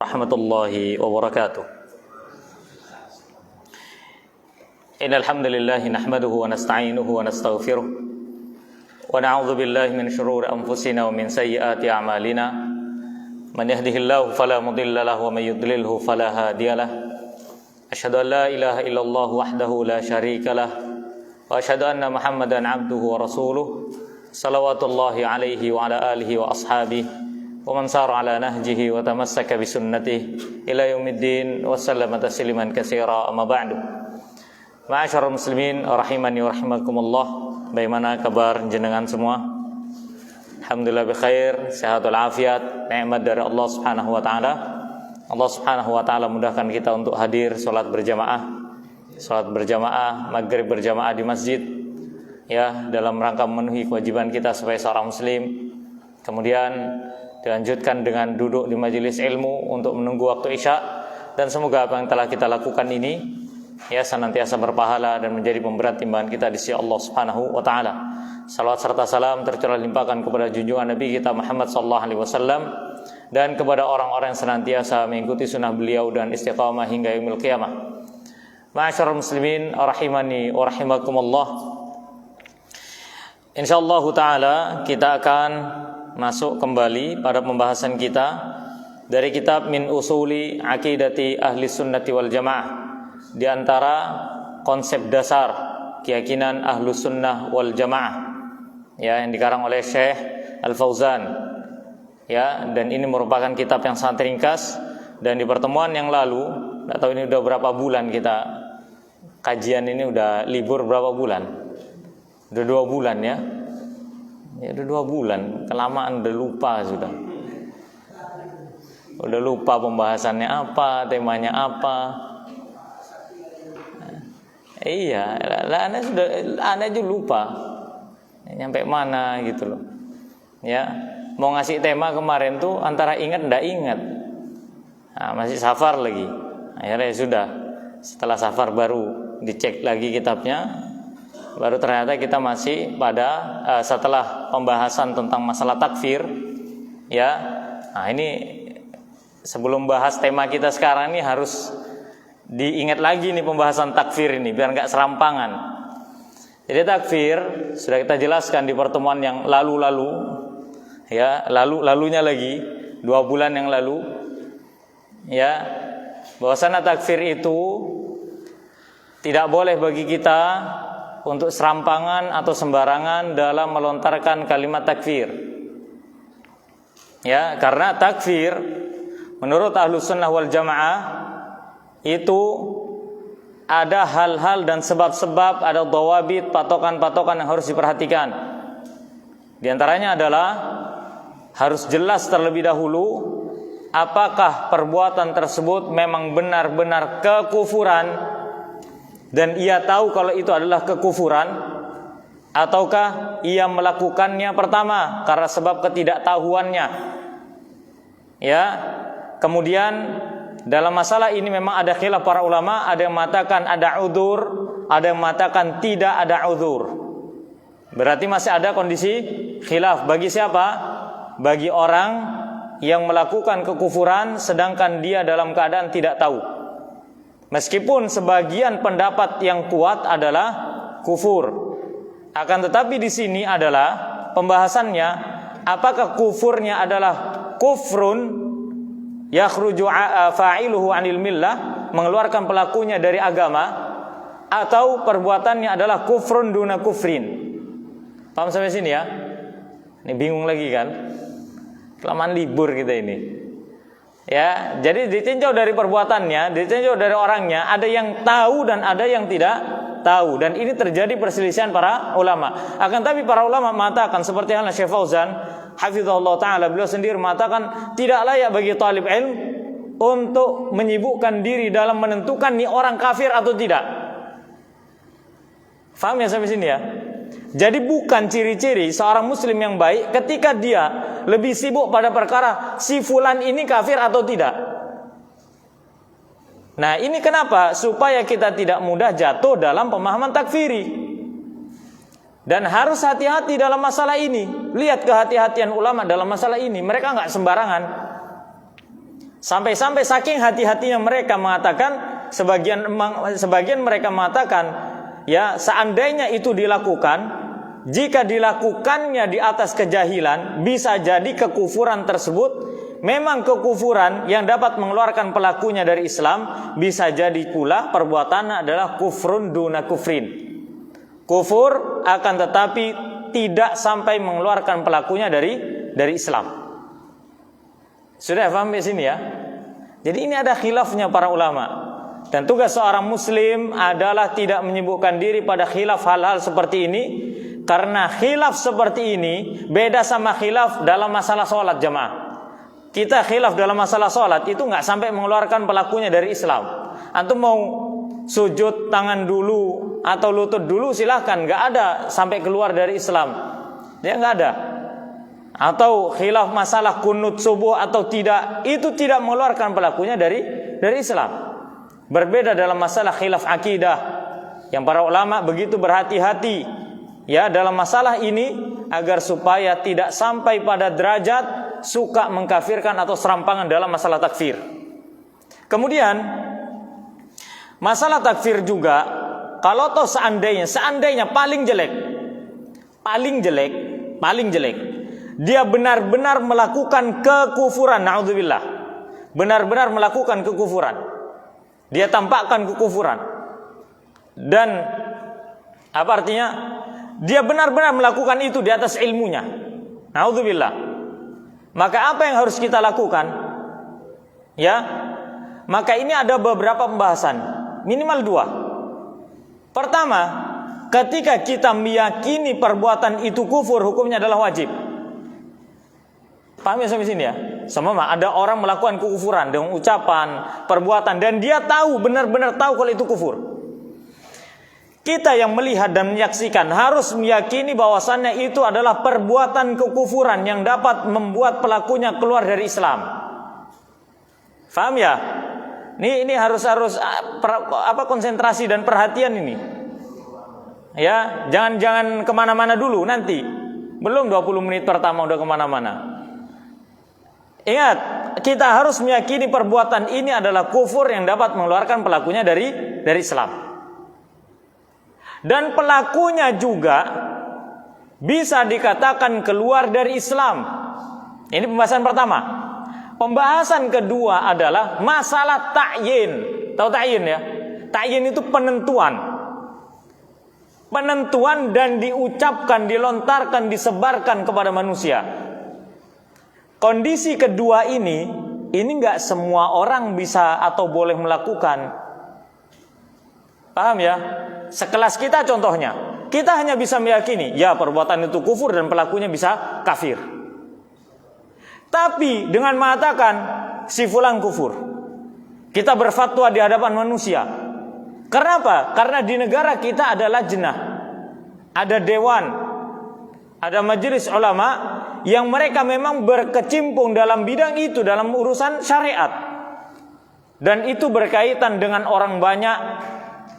warahmatullahi wabarakatuh. Innal hamdalillah nahmaduhu wa nasta'inuhu wa nastaghfiruh wa na'udzu billahi min shururi anfusina wa min sayyiati a'malina. Man yahdihillahu fala mudilla lahu wa may yudlilhu fala hadiyalah. Asyhadu an la ilaha illallah wahdahu la syarika lah wa asyhadu anna Muhammadan 'abduhu wa rasuluh. Salawatullahi alaihi wa ala alihi wa ashabihi wa man sara ala nahjihi wa tamassaka bi sunnatihi ila yaumiddin wa sallama tasliman katsira. Amma ba'du. Ma'asyiral muslimin rahimani wa rahimakumullah. Bagaimana kabar jenengan semua? Alhamdulillah bikhair, sehat walafiat, nikmat dari Allah Subhanahu wa taala. Allah Subhanahu wa taala mudahkan kita untuk hadir salat berjamaah maghrib berjamaah di masjid, ya, dalam rangka memenuhi kewajiban kita sebagai seorang muslim. Kemudian dilanjutkan dengan duduk di majelis ilmu untuk menunggu waktu isya, dan semoga apa yang telah kita lakukan ini ya senantiasa berpahala dan menjadi pemberat timbangan kita di sisi Allah Subhanahu wa taala. Salawat serta salam tercurah limpahkan kepada junjungan Nabi kita Muhammad sallallahu alaihi wasallam dan kepada orang-orang yang senantiasa mengikuti sunnah beliau dan istiqamah hingga yaumil qiyamah. Ma'asyiral muslimin rahimani wa rahimakumullah. Insyaallah taala kita akan masuk kembali pada pembahasan kita dari kitab Min Usuli Aqidati Ahli Sunnati wal Jamaah, di antara konsep dasar keyakinan Ahlu Sunnah wal Jamaah, ya, yang dikarang oleh Syekh Al-Fauzan, ya, dan ini merupakan kitab yang sangat ringkas. Dan di pertemuan yang lalu, tidak tahu ini udah berapa bulan kita kajian ini, udah libur berapa bulan? Udah 2 bulan ya. Ya udah 2 bulan, kelamaan udah lupa sudah. Udah lupa pembahasannya apa, temanya apa. Iya, Anda juga lupa. Nyampe mana gitu loh. Ya, mau ngasih tema kemarin tuh antara ingat ndak ingat. Nah, masih safar lagi. Akhirnya sudah, setelah safar baru dicek lagi kitabnya. Baru ternyata kita masih pada setelah pembahasan tentang masalah takfir, ya. Nah, ini sebelum bahas tema kita sekarang ini harus diingat lagi nih pembahasan takfir ini biar nggak serampangan. Jadi takfir sudah kita jelaskan di pertemuan yang lalu-lalu, ya, lalunya lagi 2 bulan yang lalu, ya, bahwasanya takfir itu tidak boleh bagi kita untuk serampangan atau sembarangan dalam melontarkan kalimat takfir. Ya, karena takfir menurut Ahlus Sunnah wal Jamaah itu ada hal-hal dan sebab-sebab, ada dhawabit, patokan-patokan yang harus diperhatikan. Di antaranya adalah harus jelas terlebih dahulu apakah perbuatan tersebut memang benar-benar kekufuran dan ia tahu kalau itu adalah kekufuran, ataukah ia melakukannya pertama karena sebab ketidaktahuannya. Ya, kemudian dalam masalah ini memang ada khilaf para ulama, ada yang mengatakan ada udzur, ada yang mengatakan tidak ada udzur. Berarti masih ada kondisi khilaf bagi siapa? Bagi orang yang melakukan kekufuran sedangkan dia dalam keadaan tidak tahu. Meskipun sebagian pendapat yang kuat adalah kufur, akan tetapi di sini adalah pembahasannya apakah kufurnya adalah kufrun yakhruju fa'iluhu 'anil millah, mengeluarkan pelakunya dari agama, atau perbuatannya adalah kufrun duna kufrin. Paham sampai sini ya? Ini bingung lagi kan? Kelamaan libur kita ini. Ya, jadi ditinjau dari perbuatannya, ditinjau dari orangnya, ada yang tahu dan ada yang tidak tahu, dan ini terjadi perselisihan para ulama. Akan tapi para ulama mengatakan seperti halnya Syekh Fauzan hafizahullah taala, beliau sendiri mengatakan tidak layak bagi talib ilm untuk menyibukkan diri dalam menentukan nih orang kafir atau tidak. Faham ya sampai sini ya? Jadi bukan ciri-ciri seorang muslim yang baik ketika dia lebih sibuk pada perkara si fulan ini kafir atau tidak. Nah, ini kenapa? Supaya kita tidak mudah jatuh dalam pemahaman takfiri. Dan harus hati-hati dalam masalah ini. Lihat kehati-hatian ulama dalam masalah ini. Mereka nggak sembarangan. Sampai-sampai saking hati-hatinya mereka mengatakan, sebagian mereka mengatakan, ya seandainya itu dilakukan, jika dilakukannya di atas kejahilan, bisa jadi kekufuran tersebut memang kekufuran yang dapat mengeluarkan pelakunya dari Islam, bisa jadi pula perbuatannya adalah kufrun duna kufrin. Kufur akan tetapi tidak sampai mengeluarkan pelakunya dari Islam. Sudah paham di sini ya? Jadi ini ada khilafnya para ulama. Dan tugas seorang muslim adalah tidak menyibukkan diri pada khilaf hal-hal seperti ini, karena khilaf seperti ini beda sama khilaf dalam masalah sholat jamaah. Kita khilaf dalam masalah sholat itu nggak sampai mengeluarkan pelakunya dari Islam. Antum mau sujud tangan dulu atau lutut dulu silahkan, nggak ada sampai keluar dari Islam. Ya nggak ada. Atau khilaf masalah kunut subuh atau tidak, itu tidak mengeluarkan pelakunya dari Islam. Berbeda dalam masalah khilaf akidah, yang para ulama begitu berhati-hati ya dalam masalah ini agar supaya tidak sampai pada derajat suka mengkafirkan atau serampangan dalam masalah takfir. Kemudian masalah takfir juga, kalau toh seandainya paling jelek dia benar-benar melakukan kekufuran, naudzubillah, benar-benar melakukan kekufuran, dia tampakkan kekufuran, dan apa artinya? Dia benar-benar melakukan itu di atas ilmunya, naudzubillah. Maka apa yang harus kita lakukan? Ya, maka ini ada beberapa pembahasan, minimal 2. Pertama, ketika kita meyakini perbuatan itu kufur, hukumnya adalah wajib. Paham ya sampai sini ya? Sama ada orang melakukan kekufuran dengan ucapan, perbuatan, dan dia tahu, benar-benar tahu kalau itu kufur. Kita yang melihat dan menyaksikan harus meyakini bahwasannya itu adalah perbuatan kekufuran yang dapat membuat pelakunya keluar dari Islam. Paham ya? Ini harus konsentrasi dan perhatian ini. Ya, jangan kemana-mana dulu nanti. Belum 20 menit pertama udah kemana-mana. Ingat, kita harus meyakini perbuatan ini adalah kufur yang dapat mengeluarkan pelakunya dari Islam. Dan pelakunya juga bisa dikatakan keluar dari Islam. Ini pembahasan pertama. Pembahasan kedua adalah masalah ta'yin. Tahu ta'yin ya? Ta'yin itu penentuan. Penentuan dan diucapkan, dilontarkan, disebarkan kepada manusia. Kondisi kedua ini nggak semua orang bisa atau boleh melakukan. Paham ya? Sekelas kita contohnya, kita hanya bisa meyakini, ya perbuatan itu kufur dan pelakunya bisa kafir. Tapi dengan mengatakan si fulan kufur, kita berfatwa di hadapan manusia. Kenapa? Karena di negara kita ada lajnah, ada dewan, ada majelis ulama yang mereka memang berkecimpung dalam bidang itu, dalam urusan syariat. Dan itu berkaitan dengan orang banyak,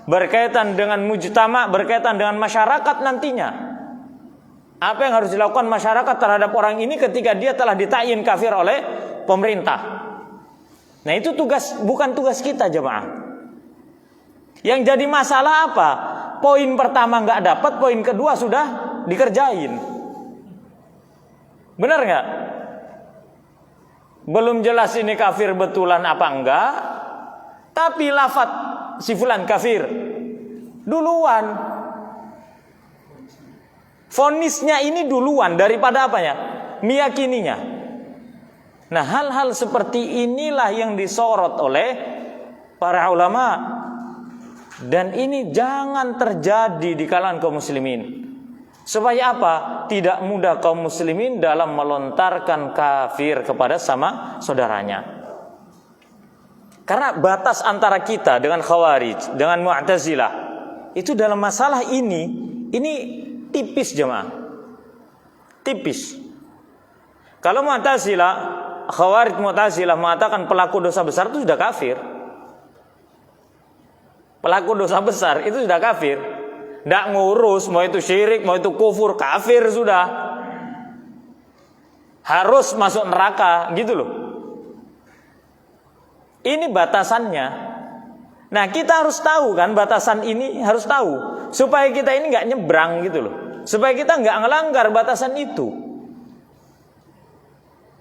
berkaitan dengan mujtama, berkaitan dengan masyarakat nantinya. Apa yang harus dilakukan masyarakat terhadap orang ini ketika dia telah ditakyin kafir oleh pemerintah. Nah itu bukan tugas kita jemaah. Yang jadi masalah apa? Poin pertama nggak dapat, poin kedua sudah dikerjain. Benar nggak? Belum jelas ini kafir betulan apa enggak, tapi lafaz si fulan kafir duluan. Vonisnya ini duluan daripada apanya? Meyakininya. Nah, hal-hal seperti inilah yang disorot oleh para ulama, dan ini jangan terjadi di kalangan kaum muslimin. Supaya apa? Tidak mudah kaum muslimin dalam melontarkan kafir kepada sama saudaranya. Karena batas antara kita dengan Khawarij, dengan Mu'tazilah, itu dalam masalah ini tipis jemaah. Tipis. Kalau Mu'tazilah, Khawarij Mu'tazilah mengatakan pelaku dosa besar itu sudah kafir. Pelaku dosa besar itu sudah kafir. Tidak ngurus mau itu syirik, mau itu kufur, kafir sudah. Harus masuk neraka gitu loh. Ini batasannya. Nah, kita harus tahu kan, batasan ini harus tahu supaya kita ini nggak nyebrang gitu loh. Supaya kita nggak ngelanggar batasan itu.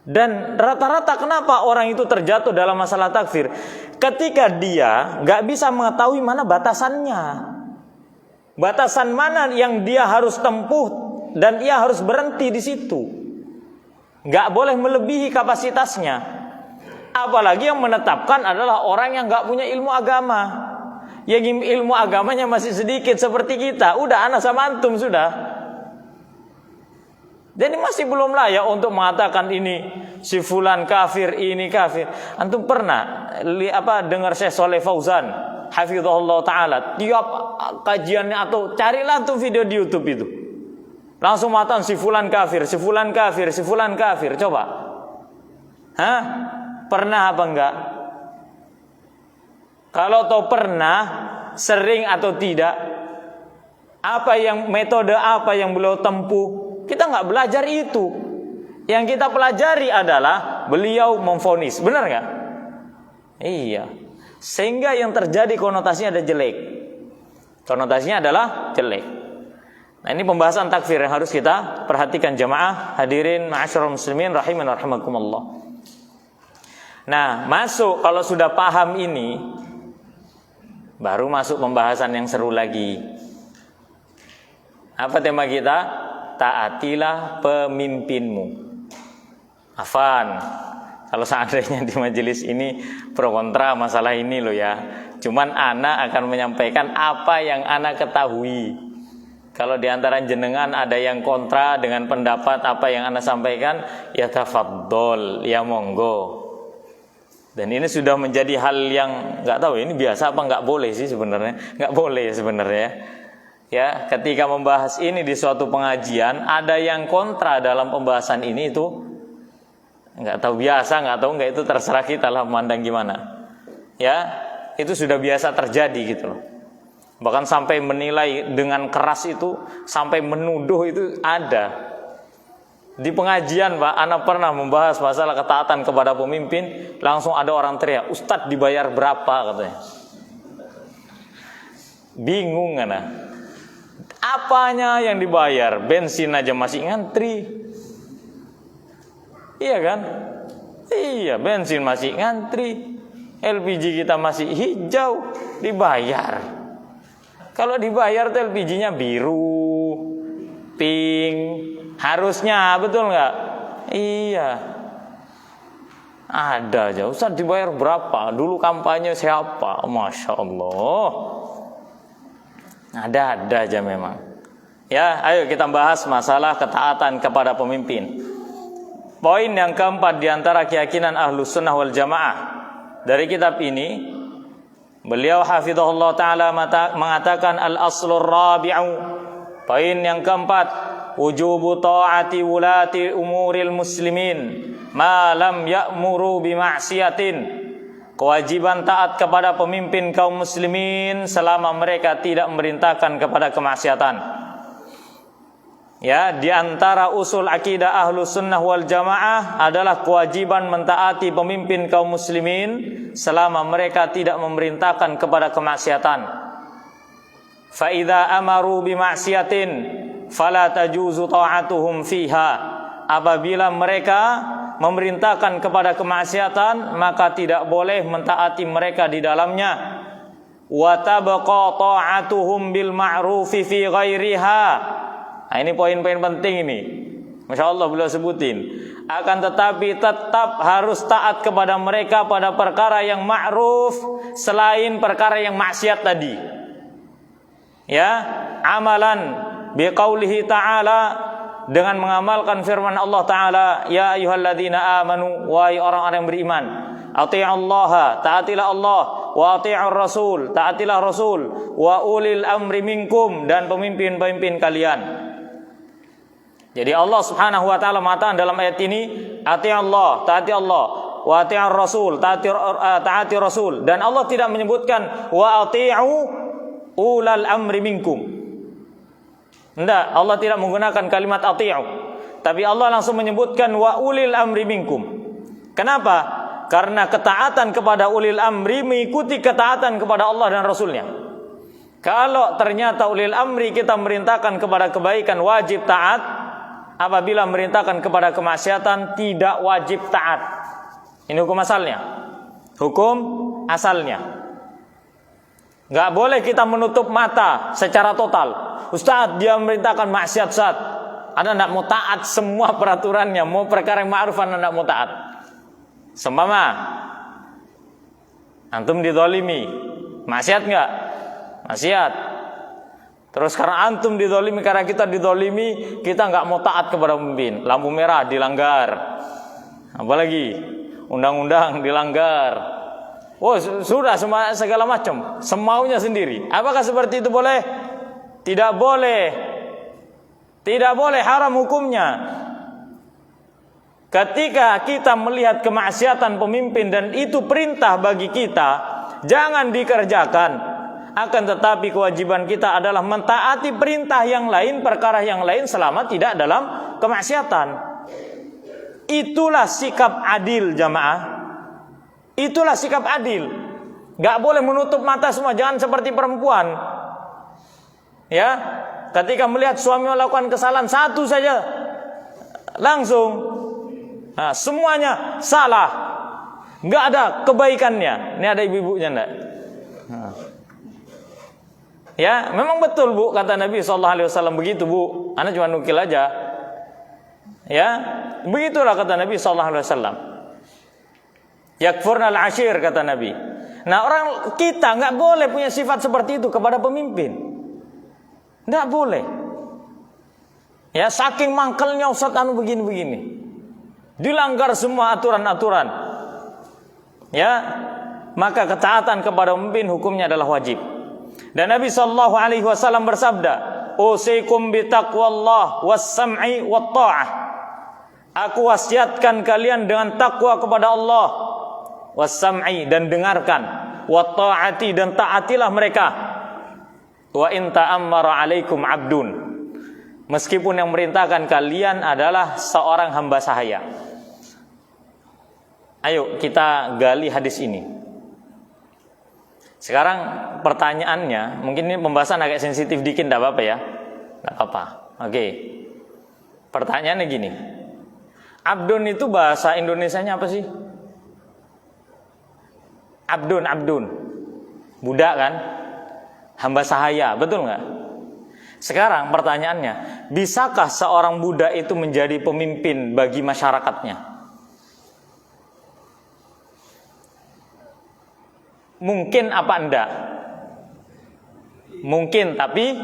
Dan rata-rata kenapa orang itu terjatuh dalam masalah takfir? Ketika dia nggak bisa mengetahui mana batasannya. Batasan mana yang dia harus tempuh dan ia harus berhenti di situ. Nggak boleh melebihi kapasitasnya. Apalagi yang menetapkan adalah orang yang nggak punya ilmu agama. Yang ilmu agamanya masih sedikit seperti kita. Udah ana sama antum sudah. Jadi masih belum layak untuk mengatakan ini si fulan kafir, ini kafir. Antum pernah dengar Syekh Shalih Fauzan hafizahullah taala tiap kajiannya, atau carilah tuh video di YouTube itu. Langsung mengatakan si fulan kafir, si fulan kafir, si fulan kafir. Coba. Hah? Pernah apa enggak? Kalau tahu pernah, sering atau tidak, metode apa yang beliau tempuh, kita enggak belajar itu. Yang kita pelajari adalah beliau memvonis, benar enggak? Iya. Sehingga yang terjadi konotasinya ada jelek. Konotasinya adalah jelek. Nah, ini pembahasan takfir yang harus kita perhatikan jamaah hadirin ma'asyiral muslimin rahiman rahimakumullah. Nah, kalau sudah paham ini, baru masuk pembahasan yang seru lagi. Apa tema kita? Taatilah pemimpinmu. Afan, kalau seandainya di majelis ini pro kontra masalah ini loh ya. Cuman ana akan menyampaikan apa yang ana ketahui. Kalau di antara jenengan ada yang kontra dengan pendapat apa yang ana sampaikan, ya tafadhol, ya monggo. Dan ini sudah menjadi hal yang nggak tahu ini biasa apa nggak boleh sih sebenarnya, nggak boleh sebenarnya. Ya, ketika membahas ini di suatu pengajian ada yang kontra dalam pembahasan ini, itu nggak tahu biasa, nggak tahu nggak, itu terserah kita lah memandang gimana. Ya, itu sudah biasa terjadi gitu loh. Bahkan sampai menilai dengan keras itu, sampai menuduh itu ada. Di pengajian Pak, ana pernah membahas masalah ketaatan kepada pemimpin, langsung ada orang teriak, "Ustadz dibayar berapa?" katanya. Bingung ana. Apanya yang dibayar? Bensin aja masih ngantri. Iya kan? Iya, bensin masih ngantri. LPG kita masih hijau, dibayar. Kalau dibayar tuh LPG-nya biru, pink, harusnya, betul nggak? Iya. Ada aja, Ustaz dibayar berapa? Dulu kampanye siapa? Masya Allah. Ada aja memang. Ya, ayo kita bahas masalah ketaatan kepada pemimpin. Poin yang keempat di antara keyakinan Ahlus Sunnah wal Jamaah dari kitab ini, beliau hafizahullah ta'ala mengatakan al-aslur rabi'u. Poin yang keempat, wujubu ta'ati wulati umuril muslimin ma lam ya'muru bima'siyatin. Kewajiban taat kepada pemimpin kaum muslimin selama mereka tidak memerintahkan kepada kemaksiatan. Ya, di antara usul akidah Ahlus Sunnah wal Jamaah adalah kewajiban mentaati pemimpin kaum muslimin selama mereka tidak memerintahkan kepada kemaksiatan. Fa idza amaru bima'siyatin fala tajuzu ta'atuhum fiha. Apabila mereka memerintahkan kepada kemaksiatan, maka tidak boleh mentaati mereka di dalamnya. Wa tabqa ta'atuhum bil ma'rufi fi ghairiha. Nah, ini poin-poin penting ini. Masya Allah beliau sebutin. Akan tetapi tetap harus taat kepada mereka pada perkara yang ma'ruf selain perkara yang maksiat tadi. Ya, amalan biqaulihi ta'ala, dengan mengamalkan firman Allah Ta'ala, ya ayyuhalladzina amanu, wahai orang-orang yang beriman, ati'allaha, taatilah Allah, wa ati'ur rasul, taatilah rasul, wa ulil amri minkum, dan pemimpin-pemimpin kalian. Jadi Allah Subhanahu wa taala mengatakan dalam ayat ini, ati'allah, taati Allah, wa ati'ur rasul, taati rasul, dan Allah tidak menyebutkan wa ati'u ulal amri minkum. Tidak, Allah tidak menggunakan kalimat ati'u, tapi Allah langsung menyebutkan wa ulil amri minkum. Kenapa? Karena ketaatan kepada ulil amri mengikuti ketaatan kepada Allah dan Rasulnya. Kalau ternyata ulil amri kita merintahkan kepada kebaikan wajib taat, apabila merintahkan kepada kemaksiatan tidak wajib taat. Ini hukum asalnya. Hukum asalnya. Gak boleh kita menutup mata secara total. Ustaz, dia merintahkan maksiat, Ustaz. Anda tidak mau taat semua peraturannya, mau perkara yang ma'ruf Anda tidak mau taat. Seumpama antum dizalimi, maksiat enggak? Maksiat. Terus karena antum dizalimi, karena kita dizalimi, kita enggak mau taat kepada pemimpin. Lampu merah dilanggar. Apalagi undang-undang dilanggar. Oh, sudah segala macam, semaunya sendiri. Apakah seperti itu boleh? Tidak boleh. Tidak boleh, haram hukumnya. Ketika kita melihat kemaksiatan pemimpin dan itu perintah bagi kita, jangan dikerjakan. Akan tetapi kewajiban kita adalah mentaati perintah yang lain, perkara yang lain selama tidak dalam kemaksiatan. Itulah sikap adil jamaah. Itulah sikap adil. Gak boleh menutup mata semua, jangan seperti perempuan. Ya, ketika melihat suami melakukan kesalahan satu saja, langsung semuanya salah, nggak ada kebaikannya. Ini ada ibu-ibunya enggak? Ya, memang betul Bu, kata Nabi SAW begitu Bu. Anda cuma nukil aja. Ya, begitulah kata Nabi SAW. Yakfurnal ashir, kata Nabi. Nah, orang kita nggak boleh punya sifat seperti itu kepada pemimpin. Nggak boleh. Ya, saking mangkelnya Ustaz anu begini-begini. Dilanggar semua aturan-aturan. Ya, maka ketaatan kepada pemimpin hukumnya adalah wajib. Dan Nabi SAW bersabda, "Usikum bitaqwallah was-sam'i wat-tha'ah." Aku wasiatkan kalian dengan takwa kepada Allah, was-sam'i dan dengarkan, wat-ta'ati dan taatilah mereka. Wa in ta'ammara 'alaikum 'abdun. Meskipun yang merintahkan kalian adalah seorang hamba sahaya. Ayo kita gali hadis ini. Sekarang pertanyaannya, mungkin ini pembahasan agak sensitif dikit, tidak apa-apa ya? Tidak apa-apa. Oke. Pertanyaannya gini. Abdun itu bahasa Indonesianya apa sih? Abdun. Budak kan? Hamba sahaya, betul nggak? Sekarang pertanyaannya, bisakah seorang budak itu menjadi pemimpin bagi masyarakatnya? Mungkin apa enggak? Mungkin, tapi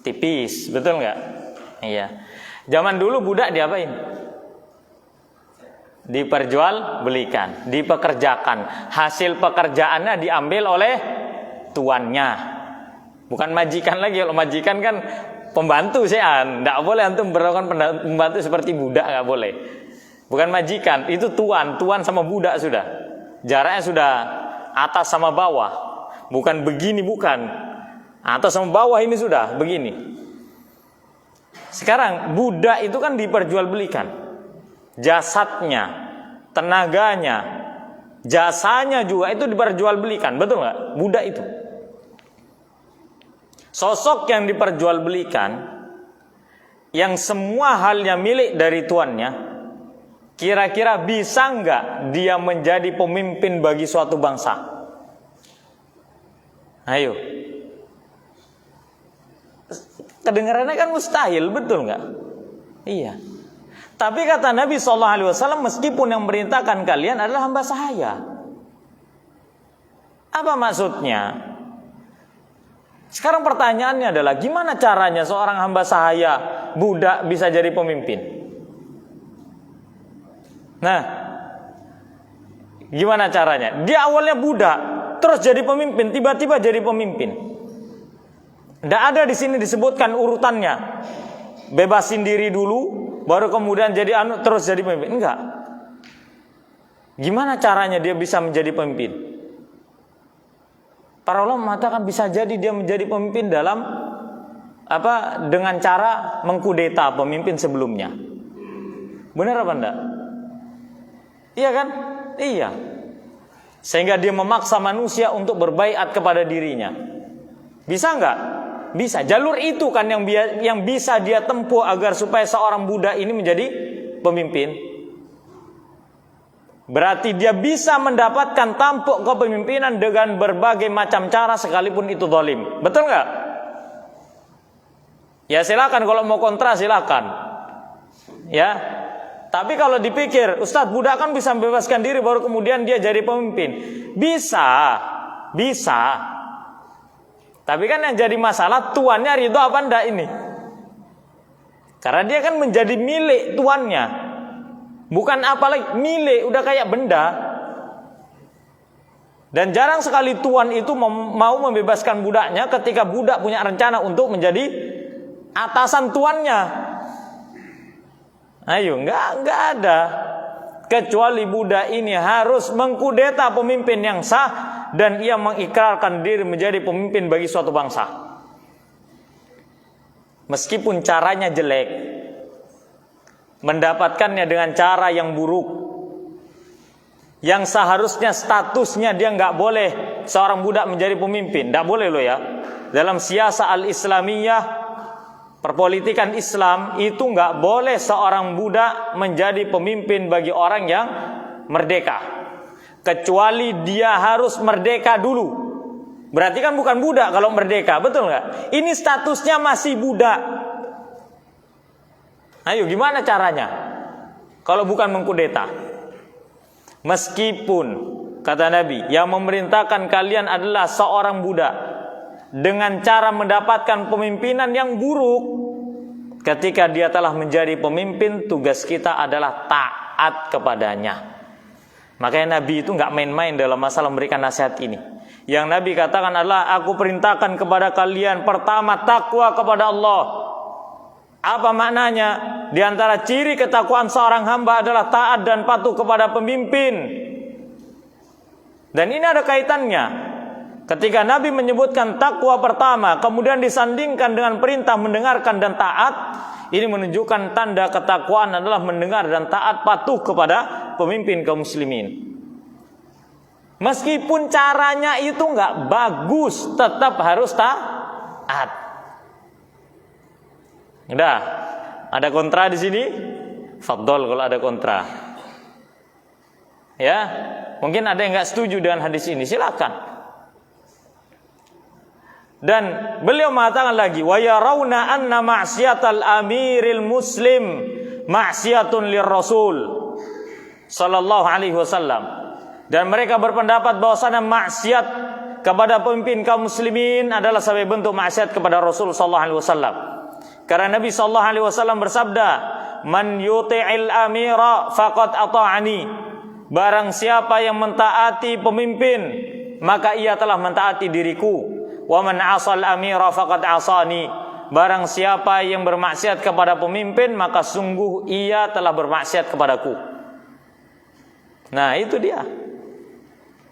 tipis, betul nggak? Iya. Zaman dulu budak diapain? Diperjualbelikan, dipekerjakan. Hasil pekerjaannya diambil oleh tuannya. Bukan majikan lagi. Kalau majikan kan pembantu sih, enggak boleh antum berlakukan pembantu seperti budak, enggak boleh. Bukan majikan, itu tuan sama budak sudah. Jaraknya sudah atas sama bawah. Bukan begini, bukan. Atas sama bawah ini sudah begini. Sekarang budak itu kan diperjualbelikan. Jasadnya, tenaganya, jasanya juga itu diperjualbelikan, betul nggak? Budak itu. Sosok yang diperjualbelikan, yang semua halnya milik dari tuannya, kira-kira bisa nggak dia menjadi pemimpin bagi suatu bangsa? Ayo. Kedengarannya kan mustahil, betul nggak? Iya. Tapi kata Nabi SAW, meskipun yang merintahkan kalian adalah hamba sahaya. Apa maksudnya? Sekarang pertanyaannya adalah, gimana caranya seorang hamba sahaya, budak bisa jadi pemimpin? Nah, gimana caranya? Dia awalnya budak, terus jadi pemimpin, tiba-tiba jadi pemimpin. Tidak ada di sini disebutkan urutannya. Bebasin diri dulu, baru kemudian jadi terus jadi pemimpin. Enggak. Gimana caranya dia bisa menjadi pemimpin? Para ulama mengatakan bisa jadi dia menjadi pemimpin dalam dengan cara mengkudeta pemimpin sebelumnya. Benar apa enggak? Iya kan? Iya. Sehingga dia memaksa manusia untuk berbaiat kepada dirinya. Bisa nggak? Bisa. Jalur itu kan yang bisa dia tempuh agar supaya seorang budak ini menjadi pemimpin. Berarti dia bisa mendapatkan tampuk kepemimpinan dengan berbagai macam cara sekalipun itu zalim. Betul nggak? Ya silakan, kalau mau kontra silakan. Ya. Tapi kalau dipikir, Ustadz, budak kan bisa membebaskan diri baru kemudian dia jadi pemimpin. Bisa. Tapi kan yang jadi masalah tuannya ridho apa enggak ini? Karena dia kan menjadi milik tuannya. Bukan apalagi milik, udah kayak benda. Dan jarang sekali tuan itu mau membebaskan budaknya ketika budak punya rencana untuk menjadi atasan tuannya. Ayo, enggak ada. Kecuali budak ini harus mengkudeta pemimpin yang sah dan ia mengikrarkan diri menjadi pemimpin bagi suatu bangsa. Meskipun caranya jelek, mendapatkannya dengan cara yang buruk, yang seharusnya statusnya dia nggak boleh seorang budak menjadi pemimpin, nggak boleh loh ya. Dalam siasa al-islamiyah, perpolitikan Islam itu nggak boleh seorang budak menjadi pemimpin bagi orang yang merdeka, kecuali dia harus merdeka dulu. Berarti kan bukan budak kalau merdeka, betul nggak? Ini statusnya masih budak. Ayo, gimana caranya? Kalau bukan mengkudeta. Meskipun kata Nabi, yang memerintahkan kalian adalah seorang budak, dengan cara mendapatkan pemimpinan yang buruk, ketika dia telah menjadi pemimpin, tugas kita adalah taat kepadanya. Makanya Nabi itu nggak main-main dalam masalah memberikan nasihat ini. Yang Nabi katakan adalah, aku perintahkan kepada kalian pertama takwa kepada Allah. Apa maknanya? Di antara ciri ketakwaan seorang hamba adalah taat dan patuh kepada pemimpin. Dan ini ada kaitannya. Ketika Nabi menyebutkan takwa pertama, kemudian disandingkan dengan perintah mendengarkan dan taat, ini menunjukkan tanda ketakwaan adalah mendengar dan taat, patuh kepada pemimpin kaum muslimin. Meskipun caranya itu nggak bagus, tetap harus taat. Udah, ada kontra di sini? Fadol kalau ada kontra. Ya, mungkin ada yang nggak setuju dengan hadis ini, silakan. Dan beliau mengatakan lagi, wa yarawna anna ma'siyatal amiril muslim ma'siyatun lirrasul sallallahu alaihi wasallam. Dan mereka berpendapat bahwasanya maksiat kepada pemimpin kaum muslimin adalah sebagai bentuk maksiat kepada Rasul sallallahu alaihi wasallam. Karena Nabi sallallahu alaihi wasallam bersabda, "Man yuti'il amira faqad ata'ani." Barang siapa yang mentaati pemimpin, maka ia telah mentaati diriku. Wa man 'asal amira faqad 'asani. Barang siapa yang bermaksiat kepada pemimpin, maka sungguh ia telah bermaksiat kepadaku. Nah, itu dia.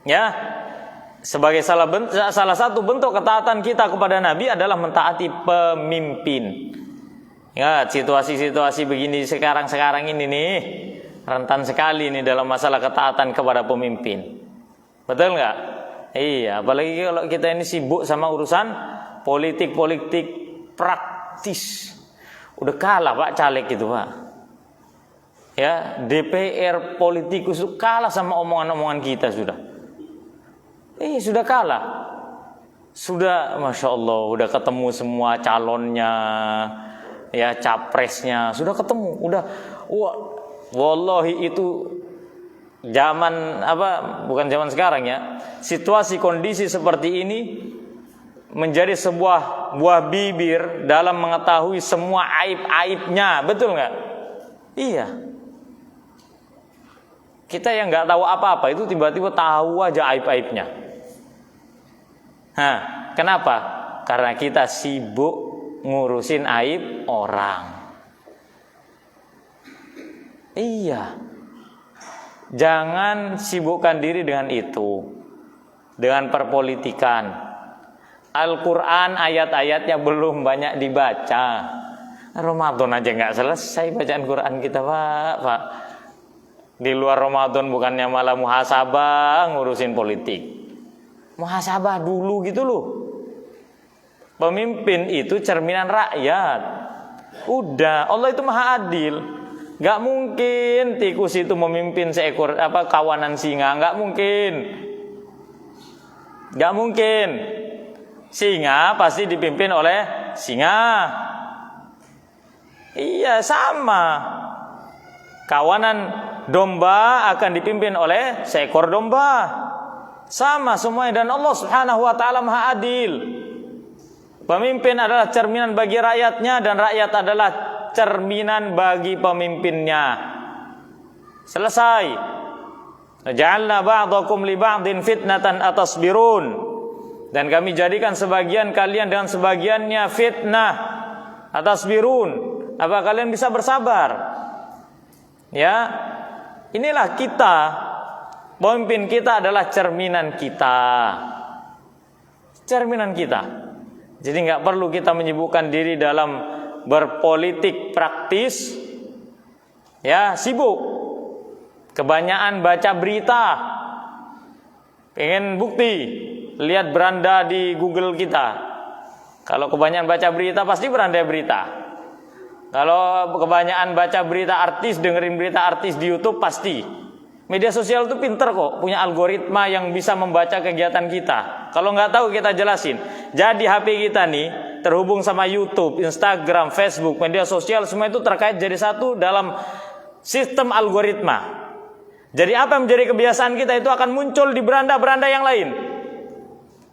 Ya. Sebagai salah satu bentuk ketaatan kita kepada Nabi adalah mentaati pemimpin. Ya, situasi-situasi begini sekarang ini nih, rentan sekali nih dalam masalah ketaatan kepada pemimpin. Betul nggak? Iya, apalagi kalau kita ini sibuk sama urusan politik praktis. Udah kalah Pak caleg gitu Pak. Ya, DPR politikus itu kalah sama omongan-omongan kita sudah. Sudah kalah. Sudah, Masya Allah, udah ketemu semua calonnya, ya capresnya, sudah ketemu. Udah, wallahi itu zaman bukan zaman sekarang ya. Situasi kondisi seperti ini menjadi sebuah buah bibir dalam mengetahui semua aib-aibnya, betul nggak? Iya. Kita yang nggak tahu apa-apa itu tiba-tiba tahu aja aib-aibnya. Kenapa? Karena kita sibuk ngurusin aib orang. Iya. Jangan sibukkan diri dengan itu, dengan perpolitikan. Al-Quran ayat-ayatnya belum banyak dibaca. Ramadan aja nggak selesai bacaan Quran kita Pak. Di luar Ramadan bukannya malah muhasabah ngurusin politik. Muhasabah dulu gitu loh. Pemimpin itu cerminan rakyat. Udah, Allah itu maha adil. Gak mungkin tikus itu memimpin seekor kawanan singa, gak mungkin. Gak mungkin. Singa pasti dipimpin oleh singa. Iya, sama. Kawanan domba akan dipimpin oleh seekor domba. Sama semuanya, dan Allah Subhanahu wa taala maha adil. Pemimpin adalah cerminan bagi rakyatnya, dan rakyat adalah cerminan bagi pemimpinnya. Selesai. Ja'alna ba'dakum li ba'din fitnatan atasbirun. Dan kami jadikan sebagian kalian dengan sebagiannya fitnah. Atasbirun. Apa kalian bisa bersabar? Ya. Inilah kita. Pemimpin kita adalah cerminan kita. Cerminan kita. Jadi nggak perlu kita menyibukkan diri dalam berpolitik praktis. Ya, sibuk. Kebanyakan baca berita. Pengen bukti, lihat beranda di Google kita. Kalau kebanyakan baca berita pasti beranda berita. Kalau kebanyakan baca berita artis, dengerin berita artis di YouTube pasti. Media sosial itu pinter kok, punya algoritma yang bisa membaca kegiatan kita. Kalau nggak tahu kita jelasin. Jadi HP kita nih terhubung sama YouTube, Instagram, Facebook, media sosial, semua itu terkait jadi satu dalam sistem algoritma. Jadi apa yang menjadi kebiasaan kita itu akan muncul di beranda-beranda yang lain.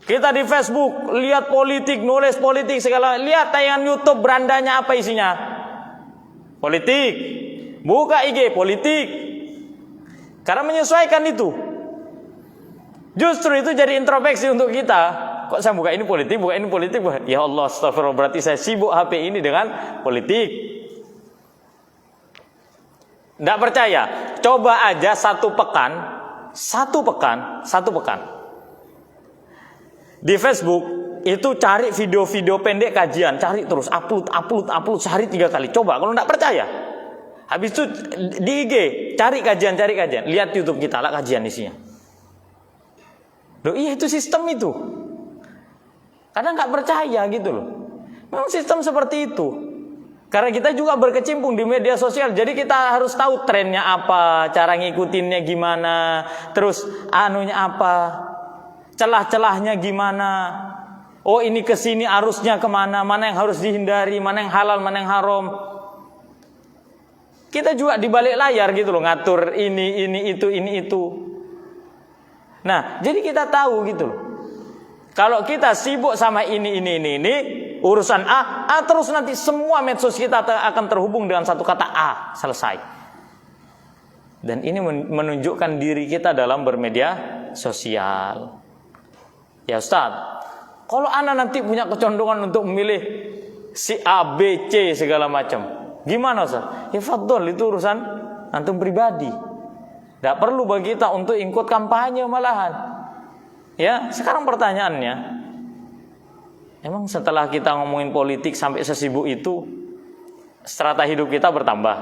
Kita di Facebook lihat politik, nulis politik segala, lihat tayangan YouTube berandanya apa isinya? Politik. Buka IG politik. Karena menyesuaikan itu. Justru itu jadi introspeksi untuk kita. Kok saya buka ini politik, buka ini politik. Ya Allah, astagfirullah, berarti saya sibuk HP ini dengan politik. Tidak percaya? Coba aja satu pekan. Di Facebook itu cari video-video pendek kajian. Cari terus, upload sehari 3 kali. Coba, kalau tidak percaya. Habis itu di IG cari kajian. Lihat YouTube kita lah kajian isinya. Loh iya, itu sistem itu. Kadang nggak percaya gitu loh. Memang sistem seperti itu. Karena kita juga berkecimpung di media sosial, jadi kita harus tahu trennya apa, cara ngikutinnya gimana, terus anunya apa, celah-celahnya gimana. Oh ini kesini arusnya kemana, mana yang harus dihindari, mana yang halal, mana yang haram. Kita juga di balik layar gitu loh, ngatur ini itu. Nah, jadi kita tahu gitu loh. Kalau kita sibuk sama ini, urusan A terus nanti semua medsos kita akan terhubung dengan satu kata A, selesai. Dan ini menunjukkan diri kita dalam bermedia sosial. Ya Ustaz, kalau Anda nanti punya kecondongan untuk memilih si A, B, C segala macam, gimana Ustaz? Ya fadhol, itu urusan antum pribadi. Tidak perlu bagi kita untuk ikut kampanye malahan. Ya, sekarang pertanyaannya, emang setelah kita ngomongin politik sampai sesibuk itu, strata hidup kita bertambah?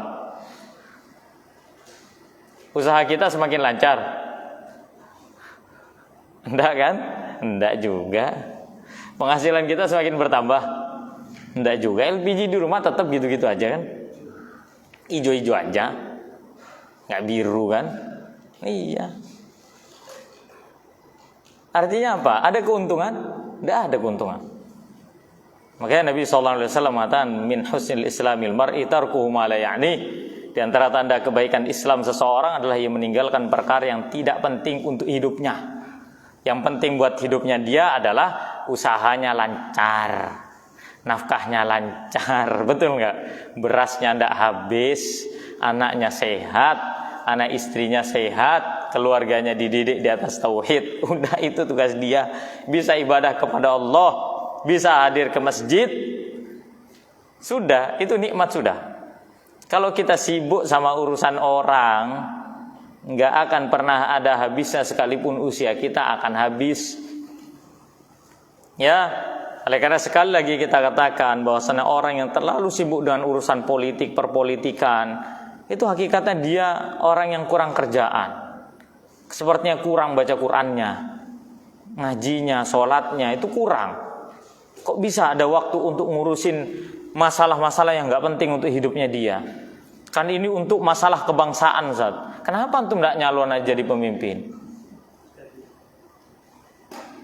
Usaha kita semakin lancar? Enggak kan? Enggak juga. Penghasilan kita semakin bertambah? Enggak juga. LPG di rumah tetap gitu-gitu aja kan? Ijo-ijo aja, nggak biru kan? Iya. Artinya apa? Ada keuntungan? Tidak ada keuntungan. Makanya Nabi SAW mengatakan, min husnil islamil mar'i tarkuhu ma la ya'ni. Di antara tanda kebaikan Islam seseorang adalah ia meninggalkan perkara yang tidak penting untuk hidupnya. Yang penting buat hidupnya dia adalah usahanya lancar, nafkahnya lancar, betul nggak? Berasnya tidak habis, anaknya sehat, anak istrinya sehat, keluarganya dididik di atas tauhid. Udah, itu tugas dia. Bisa ibadah kepada Allah, bisa hadir ke masjid, sudah, itu nikmat sudah. Kalau kita sibuk sama urusan orang, nggak akan pernah ada habisnya, sekalipun usia kita akan habis. Ya, oleh karena sekali lagi kita katakan bahwasanya orang yang terlalu sibuk dengan urusan politik, perpolitikan, itu hakikatnya dia orang yang kurang kerjaan. Sepertinya kurang baca Qur'annya, ngajinya, sholatnya itu kurang. Kok bisa ada waktu untuk ngurusin masalah-masalah yang nggak penting untuk hidupnya dia? Kan ini untuk masalah kebangsaan, Ustaz. Kenapa antum nggak nyalon aja jadi pemimpin?